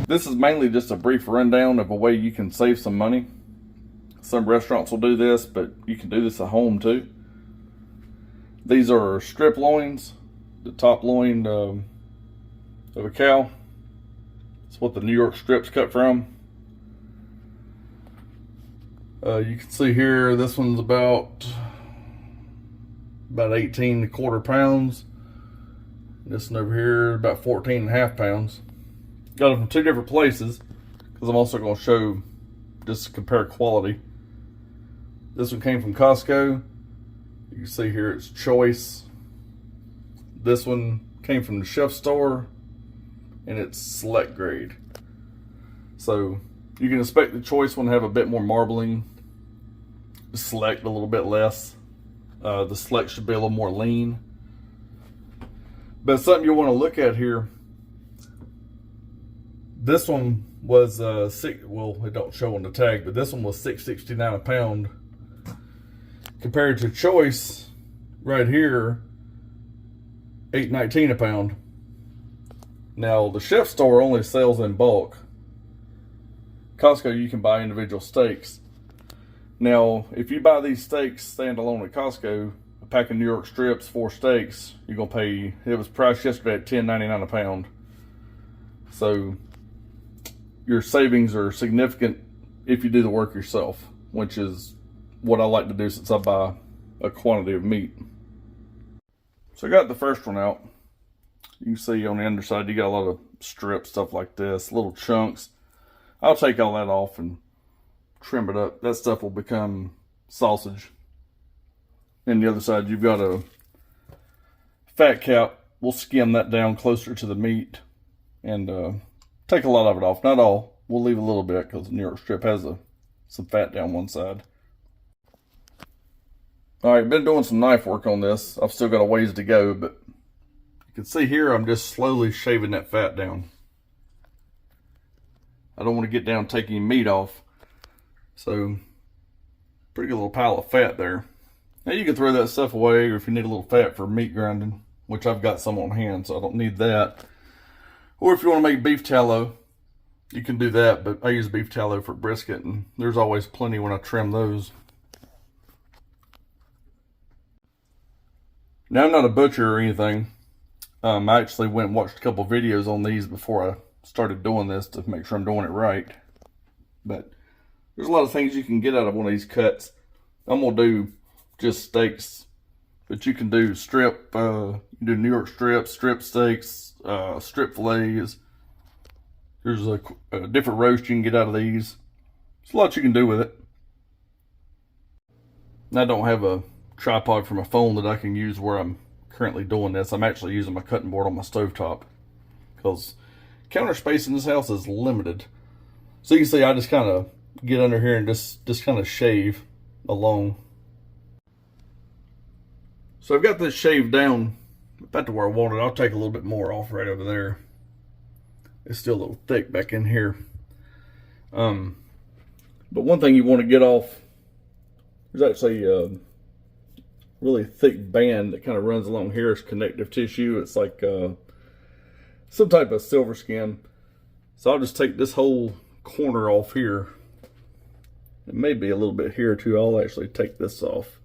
This is mainly just a brief rundown of a way you can save some money. Some restaurants will do this, but you can do this at home too. These are strip loins, the top loin of a cow. It's what the New York strip's cut from. You can see here, this one's about 18.25 pounds. This one over here, about 14.5 pounds. Got them from two different places, because I'm also going to show, just to compare quality. This one came from Costco. You can see here it's choice. This one came from the chef store, and it's select grade. So you can expect the choice one to have a bit more marbling, the select a little bit less. The select should be a little more lean. But something you want to look at here, this one was well, it don't show on the tag, but this one was $6.69 a pound, compared to choice right here, $8.19 a pound. Now the chef store only sells in bulk. Costco, you can buy individual steaks. Now, if you buy these steaks standalone at Costco, a pack of New York strips, 4 steaks, you're gonna pay, it was priced yesterday at $10.99 a pound. So your savings are significant if you do the work yourself, which is what I like to do since I buy a quantity of meat. So I got the first one out. You can see on the underside, you got a lot of strips, stuff like this, little chunks. I'll take all that off and trim it up. That stuff will become sausage. And the other side, you've got a fat cap. We'll skim that down closer to the meat and take a lot of it off. Not all. We'll leave a little bit because the New York strip has some fat down one side. All right, been doing some knife work on this. I've still got a ways to go, but you can see here I'm just slowly shaving that fat down. I don't want to get down and take any meat off. So, pretty good little pile of fat there. Now you can throw that stuff away, or if you need a little fat for meat grinding, which I've got some on hand, so I don't need that. Or if you want to make beef tallow, you can do that, but I use beef tallow for brisket, and there's always plenty when I trim those. Now, I'm not a butcher or anything. I actually went and watched a couple videos on these before I started doing this to make sure I'm doing it right. But there's a lot of things you can get out of one of these cuts. I'm going to do just steaks, but you can do strip, you can do New York strips, strip steaks, strip fillets. There's a different roast you can get out of these. There's a lot you can do with it. I don't have a tripod for my phone that I can use where I'm currently doing this. I'm actually using my cutting board on my stovetop because counter space in this house is limited. So you can see I just kind of get under here and just kind of shave along. So I've got this shaved down about to where I want it. I'll take a little bit more off right over there. It's still a little thick back in here. But one thing you want to get off, there's actually a really thick band that kind of runs along here. It's connective tissue. It's like some type of silver skin. So I'll just take this whole corner off here. It may be a little bit here too. I'll actually take this off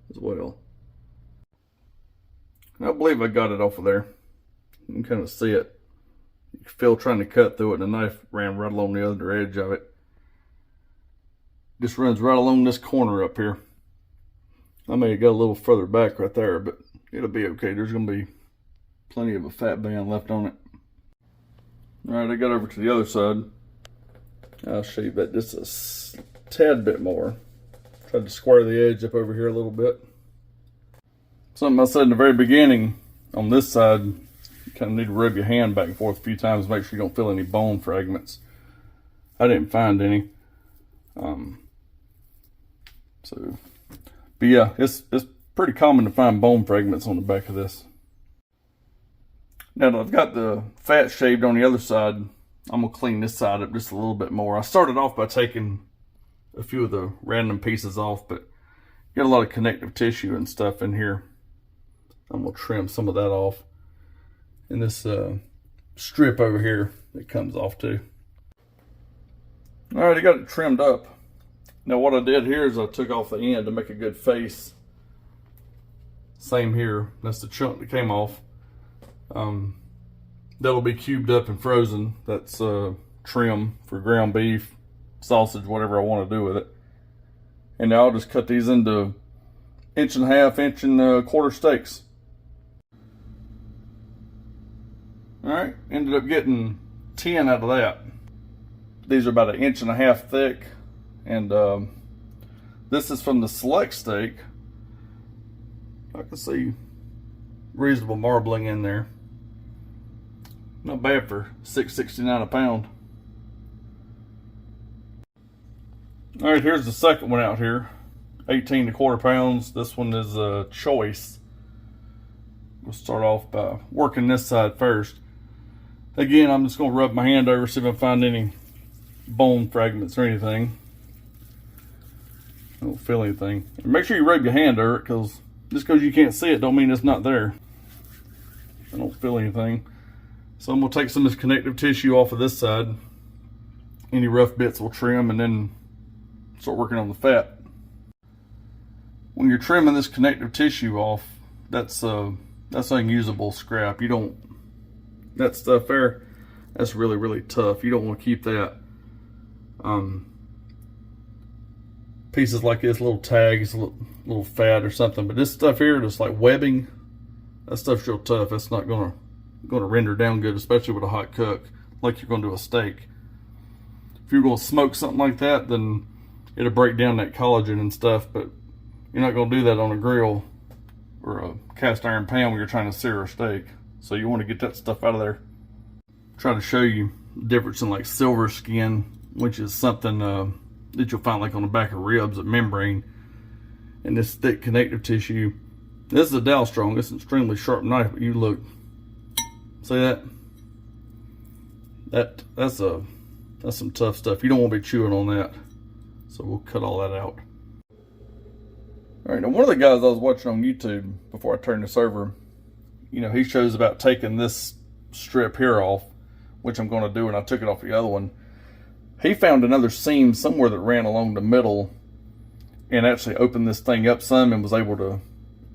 as well. And I believe I got it off of there. You can kind of see it. You can feel trying to cut through it, and the knife ran right along the other edge of it. Just runs right along this corner up here. I may have got a little further back right there, but it'll be okay. There's going to be plenty of a fat band left on it. Alright, I got over to the other side. I'll shave that just a tad bit more. Tried to square the edge up over here a little bit. Something I said in the very beginning, on this side, you kind of need to rub your hand back and forth a few times to make sure you don't feel any bone fragments. I didn't find any. But yeah, it's pretty common to find bone fragments on the back of this. Now that I've got the fat shaved on the other side, I'm going to clean this side up just a little bit more. I started off by taking a few of the random pieces off, but got a lot of connective tissue and stuff in here. I'm going to trim some of that off. And this strip over here, it comes off too. All right, I got it trimmed up. Now what I did here is I took off the end to make a good face. Same here, that's the chunk that came off. That'll be cubed up and frozen. That's trim for ground beef, sausage, whatever I want to do with it. And now I'll just cut these into 1.5 inch and quarter steaks. All right, ended up getting 10 out of that. These are about 1.5 inches thick, and this is from the select steak. I can see reasonable marbling in there. Not bad for $6.69 a pound. All right, here's the second one out here. 18 1/4 pounds. This one is a choice. We'll start off by working this side first. Again, I'm just going to rub my hand over, see if I find any bone fragments or anything. I don't feel anything. And make sure you rub your hand over it, because just because you can't see it don't mean it's not there. I don't feel anything. So I'm going to take some of this connective tissue off of this side. Any rough bits we'll trim and then start working on the fat. When you're trimming this connective tissue off, that's unusable scrap. You don't, that stuff there, that's really, really tough. You don't want to keep that. Pieces like this, little tags, little fat or something, but this stuff here, just like webbing, that stuff's real tough. That's not gonna render down good, especially with a hot cook, like you're gonna do a steak. If you're gonna smoke something like that, then it'll break down that collagen and stuff, but you're not gonna do that on a grill or a cast iron pan when you're trying to sear a steak. So you want to get that stuff out of there. Try to show you the difference in like silver skin, which is something that you'll find like on the back of ribs, a membrane, and this thick connective tissue. This is a Dow Strong. It's an extremely sharp knife, but you look, see that? That's some tough stuff. You don't want to be chewing on that. So we'll cut all that out. All right, now one of the guys I was watching on YouTube before I turned this over, you know, he shows about taking this strip here off, which I'm going to do, and I took it off the other one. He found another seam somewhere that ran along the middle and actually opened this thing up some and was able to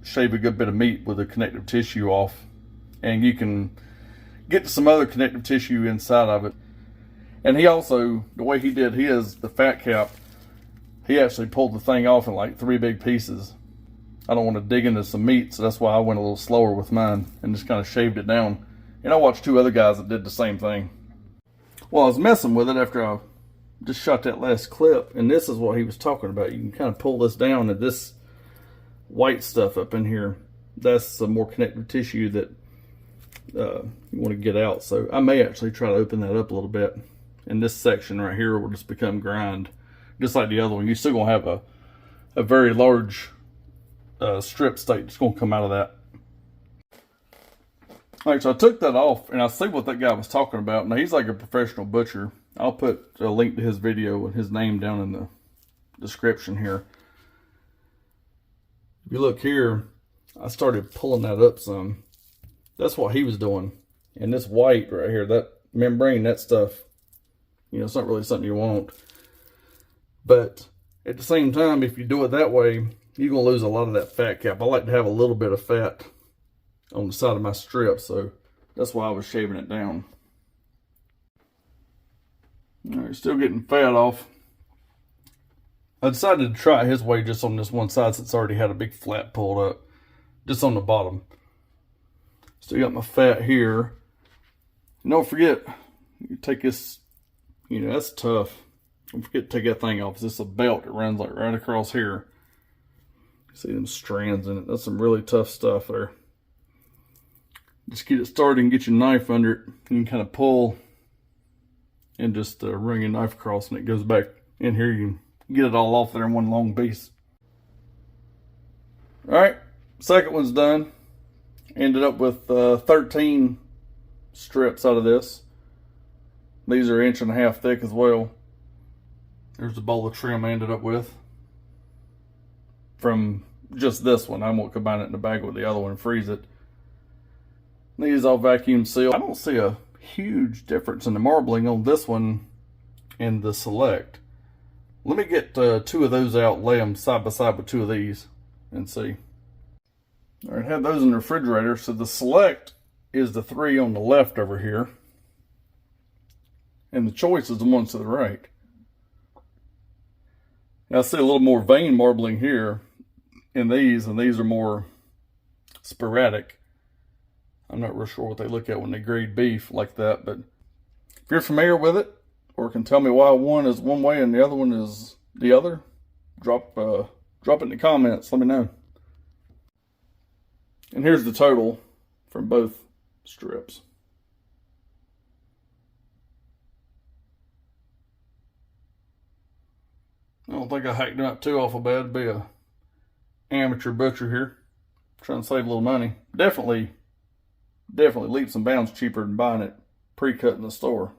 shave a good bit of meat with the connective tissue off. And you can get to some other connective tissue inside of it. And he also, the way he did his, the fat cap, he actually pulled the thing off in like 3 big pieces. I don't want to dig into some meat, so that's why I went a little slower with mine and just kind of shaved it down. And I watched 2 other guys that did the same thing. Well, I was messing with it after I just shot that last clip, and this is what he was talking about. You can kind of pull this down, and this white stuff up in here, that's some more connective tissue that you want to get out. So I may actually try to open that up a little bit, and this section right here will just become grind, just like the other one. You're still going to have a very large strip steak that's going to come out of that. All right, so I took that off, and I see what that guy was talking about. Now, he's like a professional butcher. I'll put a link to his video and his name down in the description here. If you look here, I started pulling that up some. That's what he was doing. And this white right here, that membrane, that stuff, you know, it's not really something you want. But at the same time, if you do it that way, you're going to lose a lot of that fat cap. I like to have a little bit of fat on the side of my strip, so that's why I was shaving it down. All right, still getting fat off. I decided to try his way just on this one side since I already had a big flat pulled up, just on the bottom. Still got my fat here. And don't forget, you take this, you know, that's tough. Don't forget to take that thing off. It's just a belt that runs like right across here. See them strands in it. That's some really tough stuff there. Just get it started and get your knife under it. You can kind of pull and just run your knife across, and it goes back in here. You can get it all off there in one long piece. All right, second one's done. Ended up with 13 strips out of this. These are 1.5 inches thick as well. There's the bowl of trim I ended up with from just this one. I won't combine it in the bag with the other one and freeze it. These all vacuum sealed. I don't see a huge difference in the marbling on this one and the Select. Let me get 2 of those out, lay them side by side with 2 of these, and see. All right, have those in the refrigerator. So the Select is the 3 on the left over here, and the Choice is the ones to the right. Now I see a little more vein marbling here in these, and these are more sporadic. I'm not real sure what they look at when they grade beef like that, but if you're familiar with it, or can tell me why one is one way and the other one is the other, drop it in the comments. Let me know. And here's the total from both strips. I don't think I hacked it up too awful bad. Be a amateur butcher here, trying to save a little money. Definitely leaps and bounds cheaper than buying it pre-cut in the store.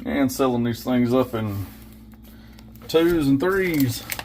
And selling these things up in 2s and 3s.